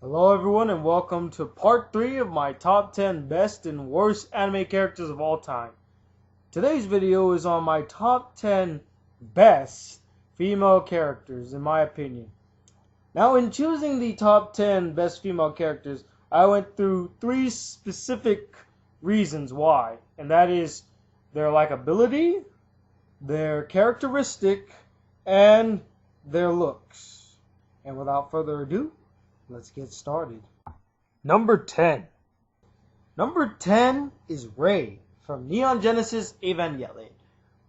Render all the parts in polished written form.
Hello everyone and welcome to part 3 of my top 10 best and worst anime characters of all time. Today's video is on my top 10 best female characters in my opinion. Now in choosing the top 10 best female characters, I went through 3 specific reasons why. And that is their likability, their characteristic, and their looks. And without further ado, let's get started. Number 10. Number 10 is Rei from Neon Genesis Evangelion.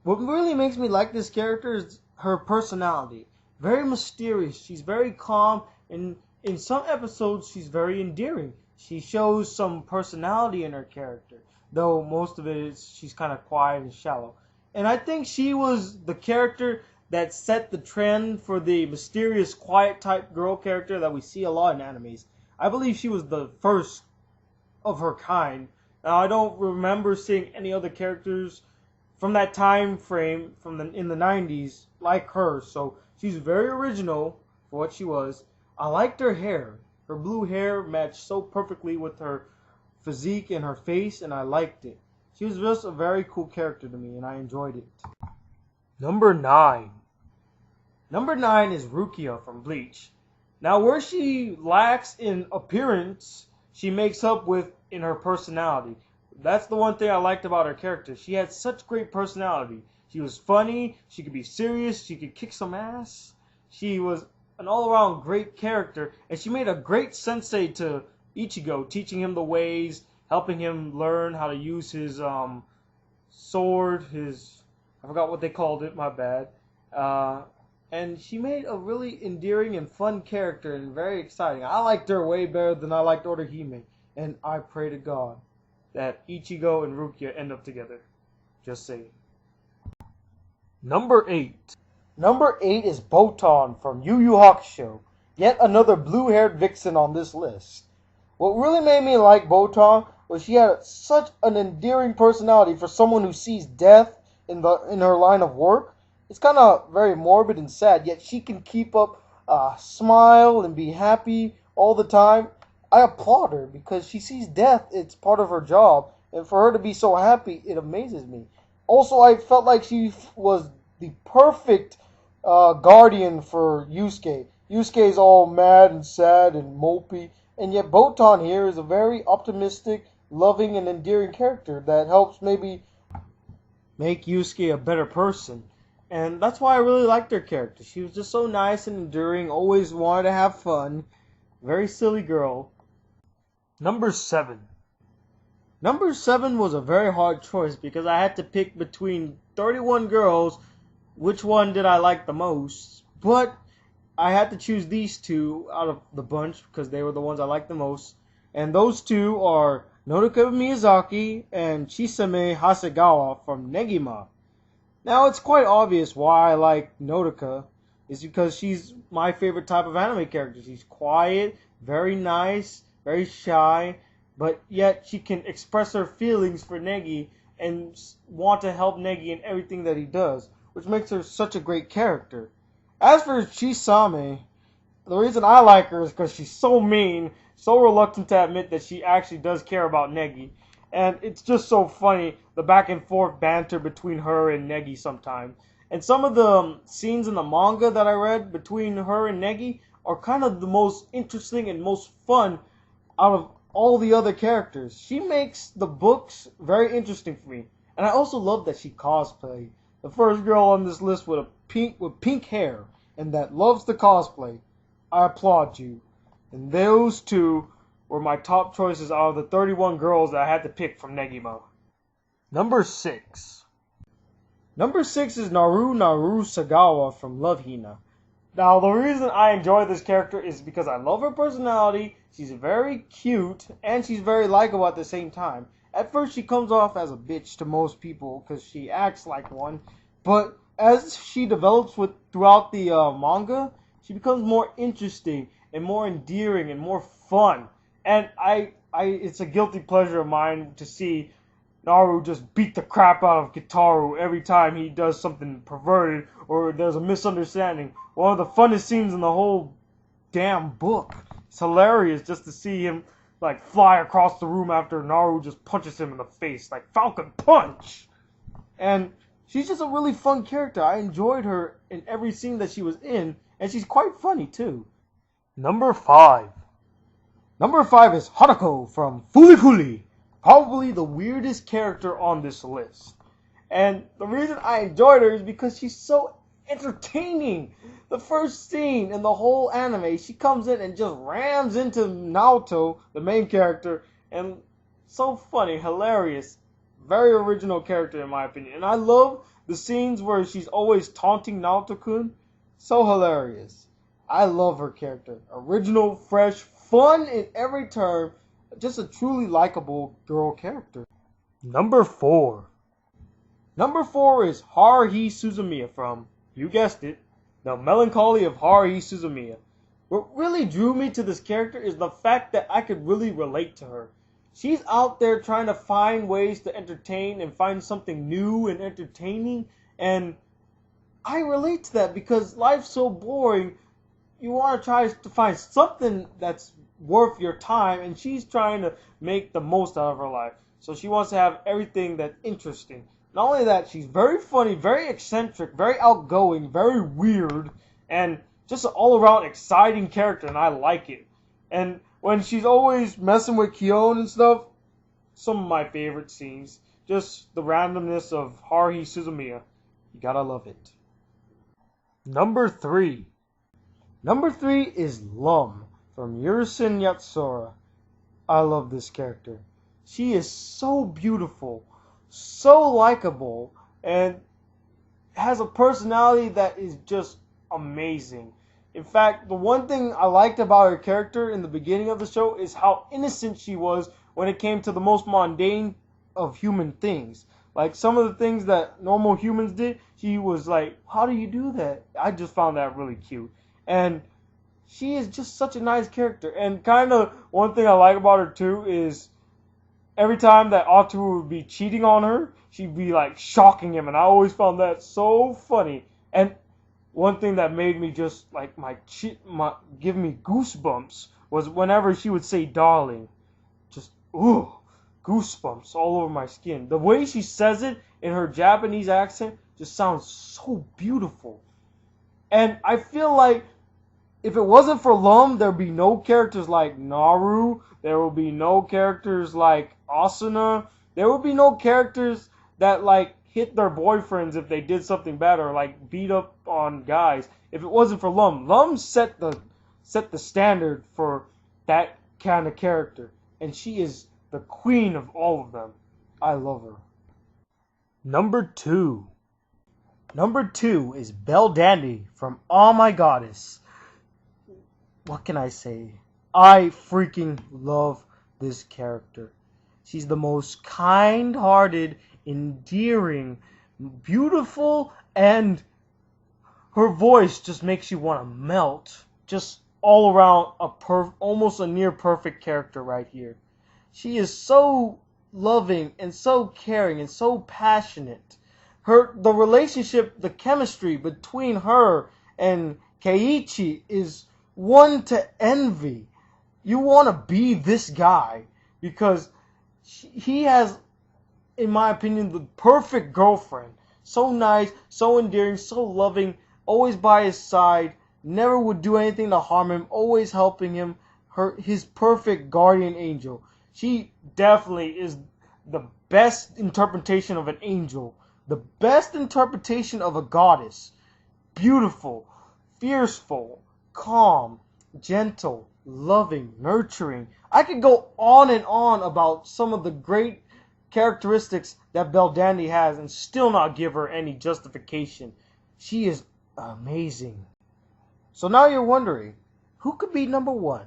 What really makes me like this character is her personality. Very mysterious. She's very calm, and in some episodes she's very endearing. She shows some personality in her character, though most of it is she's kind of quiet and shallow. And I think she was the character that set the trend for the mysterious, quiet type girl character that we see a lot in animes. I believe she was the first of her kind. Now, I don't remember seeing any other characters from that time frame in the 90s like her. So she's very original for what she was. I liked her hair. Her blue hair matched so perfectly with her physique and her face, and I liked it. She was just a very cool character to me, and I enjoyed it. Number 9. Number 9 is Rukia from Bleach. Now, where she lacks in appearance, she makes up with in her personality. That's the one thing I liked about her character. She had such great personality. She was funny, she could be serious, she could kick some ass. She was an all-around great character, and she made a great sensei to Ichigo, teaching him the ways, helping him learn how to use his sword, I forgot what they called it, my bad. And she made a really endearing and fun character and very exciting. I liked her way better than I liked Orihime. And I pray to God that Ichigo and Rukia end up together. Just saying. Number 8. Number 8 is Botan from Yu Yu Hakusho. Yet another blue-haired vixen on this list. What really made me like Botan was she had such an endearing personality for someone who sees death in her line of work. It's kind of very morbid and sad, yet she can keep up a smile and be happy all the time. I applaud her because she sees death, it's part of her job, and for her to be so happy, it amazes me. Also, I felt like she was the perfect guardian for Yusuke. Yusuke is all mad and sad and mopey, and yet Botan here is a very optimistic, loving, and endearing character that helps maybe make Yusuke a better person. And that's why I really liked her character. She was just so nice and enduring, always wanted to have fun. Very silly girl. Number 7. Number 7 was a very hard choice because I had to pick between 31 girls which one did I like the most. But I had to choose these two out of the bunch because they were the ones I liked the most. And those two are Nodoka Miyazaki and Chisame Hasegawa from Negima. Now, it's quite obvious why I like Nodoka. Is because she's my favorite type of anime character. She's quiet, very nice, very shy, but yet she can express her feelings for Negi and want to help Negi in everything that he does, which makes her such a great character. As for Chisame, the reason I like her is because she's so mean, so reluctant to admit that she actually does care about Negi. And it's just so funny, the back and forth banter between her and Negi sometimes. And some of the scenes in the manga that I read between her and Negi are kind of the most interesting and most fun out of all the other characters. She makes the books very interesting for me. And I also love that she cosplayed. The first girl on this list with pink hair and that loves to cosplay. I applaud you. And those two were my top choices out of the 31 girls that I had to pick from Negima. Number 6. Number 6 is Narusegawa from Love Hina. Now, the reason I enjoy this character is because I love her personality, she's very cute, and she's very likable at the same time. At first, she comes off as a bitch to most people because she acts like one, but as she develops throughout the manga, she becomes more interesting and more endearing and more fun. And it's a guilty pleasure of mine to see Naru just beat the crap out of Gitaru every time he does something perverted or there's a misunderstanding. One of the funnest scenes in the whole damn book. It's hilarious just to see him like fly across the room after Naru just punches him in the face, like Falcon Punch. And she's just a really fun character. I enjoyed her in every scene that she was in, and she's quite funny too. Number 5. Number 5 is Haruko from Fuli Fuli. Probably the weirdest character on this list. And the reason I enjoyed her is because she's so entertaining. The first scene in the whole anime, she comes in and just rams into Naoto, the main character, and so funny, hilarious, very original character in my opinion. And I love the scenes where she's always taunting Naoto-kun. So hilarious. I love her character. Original, fresh, fun in every turn. Just a truly likable girl character. Number 4. Number 4 is Haruhi Suzumiya from, you guessed it, The Melancholy of Haruhi Suzumiya. What really drew me to this character is the fact that I could really relate to her. She's out there trying to find ways to entertain and find something new and entertaining, and I relate to that because life's so boring. You want to try to find something that's worth your time, and she's trying to make the most out of her life. So she wants to have everything that's interesting. Not only that, she's very funny, very eccentric, very outgoing, very weird, and just an all-around exciting character, and I like it. And when she's always messing with Kyon and stuff, some of my favorite scenes. Just the randomness of Haruhi Suzumiya. You gotta love it. Number 3. Number 3 is Lum from Yurusen Yatsura. I love this character. She is so beautiful, so likable, and has a personality that is just amazing. In fact, the one thing I liked about her character in the beginning of the show is how innocent she was when it came to the most mundane of human things. Like some of the things that normal humans did, she was like, how do you do that? I just found that really cute. And she is just such a nice character. And kind of one thing I like about her too is every time that Ataru would be cheating on her, she'd be like shocking him. And I always found that so funny. And one thing that made me just like give me goosebumps was whenever she would say darling. Just, ooh, goosebumps all over my skin. The way she says it in her Japanese accent just sounds so beautiful. And I feel like if it wasn't for Lum, there'd be no characters like Naru. There would be no characters like Asuna. There would be no characters that like hit their boyfriends if they did something bad or like beat up on guys. If it wasn't for Lum, Lum set the standard for that kind of character, and she is the queen of all of them. I love her. Number 2. Number 2 is Belldandy from Oh My Goddess. What can I say? I freaking love this character. She's the most kind-hearted, endearing, beautiful, and her voice just makes you want to melt. Just all around almost a near perfect character right here. She is so loving and so caring and so passionate. The relationship, the chemistry between her and Keiichi is one to envy. You want to be this guy because he has, in my opinion, the perfect girlfriend. So nice, so endearing, so loving, always by his side, never would do anything to harm him, always helping him, his perfect guardian angel. She definitely is the best interpretation of an angel, the best interpretation of a goddess. Beautiful, fierceful, calm, gentle, loving, nurturing. I could go on and on about some of the great characteristics that Belldandy has and still not give her any justification. She is amazing. So now you're wondering, who could be number 1?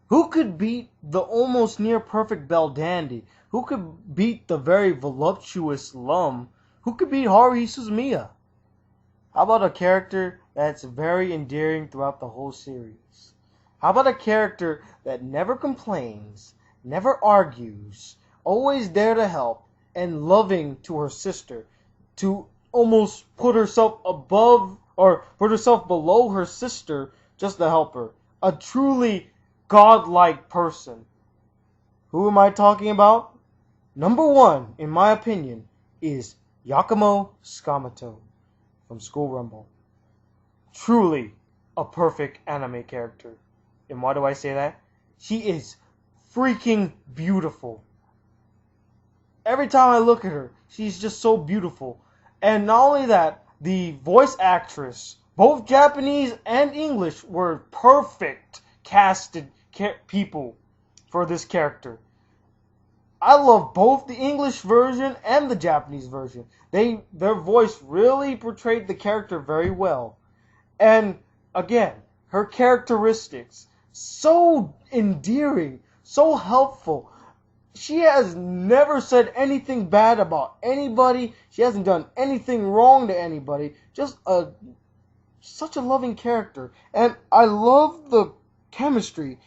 Who could beat the almost near perfect Belldandy? Who could beat the very voluptuous Lum? Who could beat Haruhi Suzumiya? How about a character that's very endearing throughout the whole series? How about a character that never complains, never argues, always there to help, and loving to her sister, to almost put herself above or put herself below her sister just to help her? A truly godlike person. Who am I talking about? Number one, in my opinion, is Yakumo Tsukamoto from School Rumble. Truly a perfect anime character. And why do I say that? She is freaking beautiful. Every time I look at her, she's just so beautiful. And not only that, the voice actress, both Japanese and English, were perfect casted people for this character. I love both the English version and the Japanese version. Their voice really portrayed the character very well. And again, her characteristics, so endearing, so helpful. She has never said anything bad about anybody. She hasn't done anything wrong to anybody. Just such a loving character. And I love the chemistry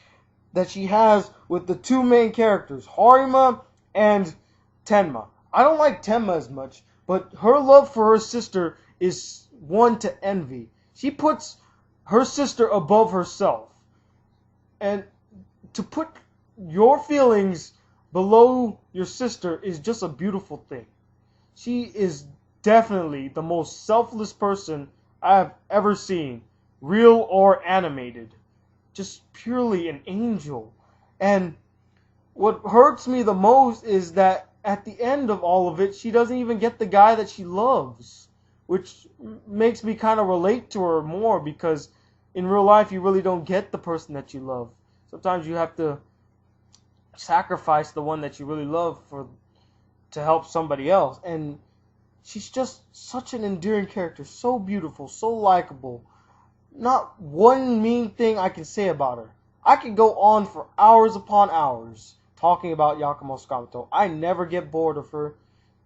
that she has with the two main characters, Harima and Tenma. I don't like Tenma as much, but her love for her sister is one to envy. She puts her sister above herself. And to put your feelings below your sister is just a beautiful thing. She is definitely the most selfless person I have ever seen, real or animated. Just purely an angel. And what hurts me the most is that at the end of all of it, she doesn't even get the guy that she loves, which makes me kind of relate to her more, because in real life you really don't get the person that you love. Sometimes you have to sacrifice the one that you really love to help somebody else. And she's just such an endearing character, so beautiful, so likable. Not one mean thing I can say about her. I could go on for hours upon hours talking about Yakumo Tsukamoto. I never get bored of her.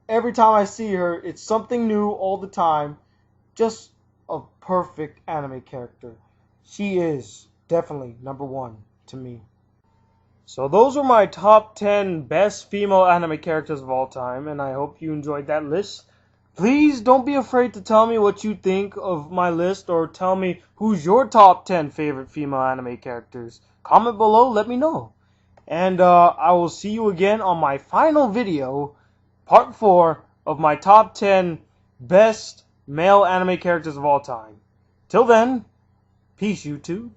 Every time I see her, it's something new all the time. Just a perfect anime character. She is definitely number one to me. So those are my top 10 best female anime characters of all time, and I hope you enjoyed that list. Please don't be afraid to tell me what you think of my list, or tell me who's your top 10 favorite female anime characters. Comment below, let me know. And I will see you again on my final video, part 4 of my top 10 best male anime characters of all time. Till then, peace YouTube.